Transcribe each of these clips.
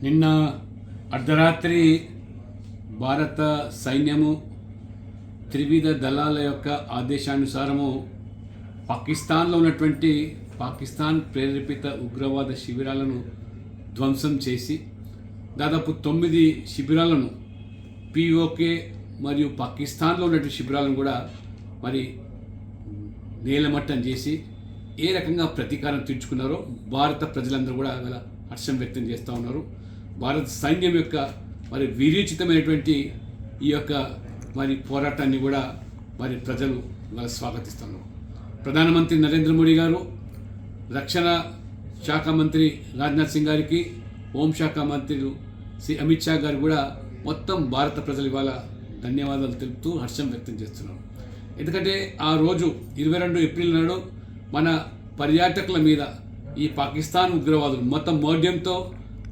నిన్న అర్ధరాత్రి భారత సైన్యము త్రివిధ దళాల యొక్క ఆదేశానుసారము పాకిస్తాన్లో ఉన్నటువంటి పాకిస్తాన్ ప్రేరేపిత ఉగ్రవాద శిబిరాలను ధ్వంసం చేసి దాదాపు 9 శిబిరాలను పిఓకే మరియు పాకిస్తాన్లో ఉన్నటువంటి శిబిరాలను కూడా మరి నేలమట్టం చేసి ఏ రకంగా ప్రతీకారం తీర్చుకున్నారో భారత ప్రజలందరూ కూడా అలా హర్షం వ్యక్తం చేస్తూ ఉన్నారు. భారత సైన్యం యొక్క మరి వీరోచితమైనటువంటి ఈ యొక్క మరి పోరాటాన్ని కూడా మరి ప్రజలు ఇవాళ స్వాగతిస్తున్నారు. ప్రధానమంత్రి నరేంద్ర మోడీ గారు, రక్షణ శాఖ మంత్రి రాజ్నాథ్ సింగ్ గారికి, హోంశాఖ మంత్రులు శ్రీ అమిత్ షా గారు కూడా మొత్తం భారత ప్రజలు ఇవాళ ధన్యవాదాలు తెలుపుతూ హర్షం వ్యక్తం చేస్తున్నారు. ఎందుకంటే ఆ రోజు 22 ఏప్రిల్ నాడు మన పర్యాటకుల మీద ఈ పాకిస్తాన్ ఉగ్రవాదులు మొత్తం మౌఢ్యంతో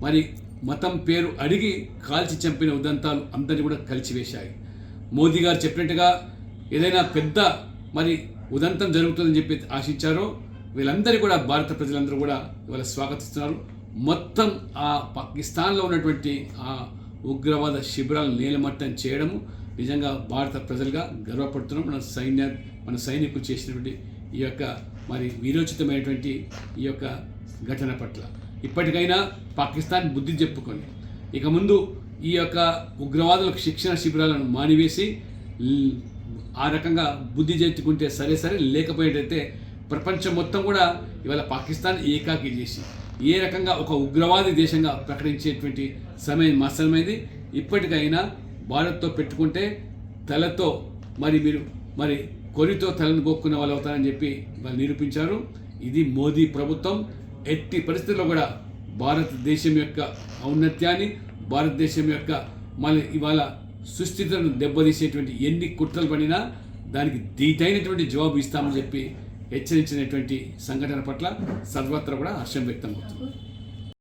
మరి మతం పేరు అడిగి కాల్చి చంపిన ఉదంతాలు అందరినీ కూడా కలిసివేశాయి. మోదీ గారు చెప్పినట్టుగా ఏదైనా పెద్ద మరి ఉదంతం జరుగుతుందని చెప్పి ఆశించారో వీళ్ళందరూ కూడా భారత ప్రజలందరూ కూడా ఇవాళ స్వాగతిస్తున్నారు. మొత్తం ఆ పాకిస్తాన్లో ఉన్నటువంటి ఆ ఉగ్రవాద శిబిరాలను నేలమట్టం చేయడము నిజంగా భారత ప్రజలుగా గర్వపడుతున్నాం. మన సైనికులు చేసినటువంటి ఈ యొక్క మరి వీరోచితమైనటువంటి ఈ యొక్క ఘటన పట్ల ఇప్పటికైనా పాకిస్తాన్ బుద్ధి చెప్పుకొని ఇక ముందు ఈ యొక్క ఉగ్రవాదులకు శిక్షణ శిబిరాలను మానివేసి ఆ రకంగా బుద్ధి చేర్చుకుంటే సరే, లేకపోయేటైతే ప్రపంచం మొత్తం కూడా ఇవాళ పాకిస్తాన్ ఏకాకి చేసి ఏ రకంగా ఒక ఉగ్రవాది దేశంగా ప్రకటించేటువంటి సమయం ఆసన్నమైంది. ఇప్పటికైనా భారత్తో పెట్టుకుంటే తలతో మీరు కొరితో తలను గోక్కున్న వాళ్ళు అవుతారని చెప్పి వాళ్ళు నిరూపించారు. ఇది మోదీ ప్రభుత్వం ఎట్టి పరిస్థితుల్లో కూడా భారతదేశం యొక్క ఔన్నత్యాన్ని, భారతదేశం యొక్క ఇవాళ సుస్థితులను దెబ్బతీసేటువంటి ఎన్ని కుట్రలు పడినా దానికి దీటైనటువంటి జవాబు ఇస్తామని చెప్పి హెచ్చరించినటువంటి సంఘటన పట్ల సర్వత్రా కూడా హర్షం వ్యక్తం అవుతుంది.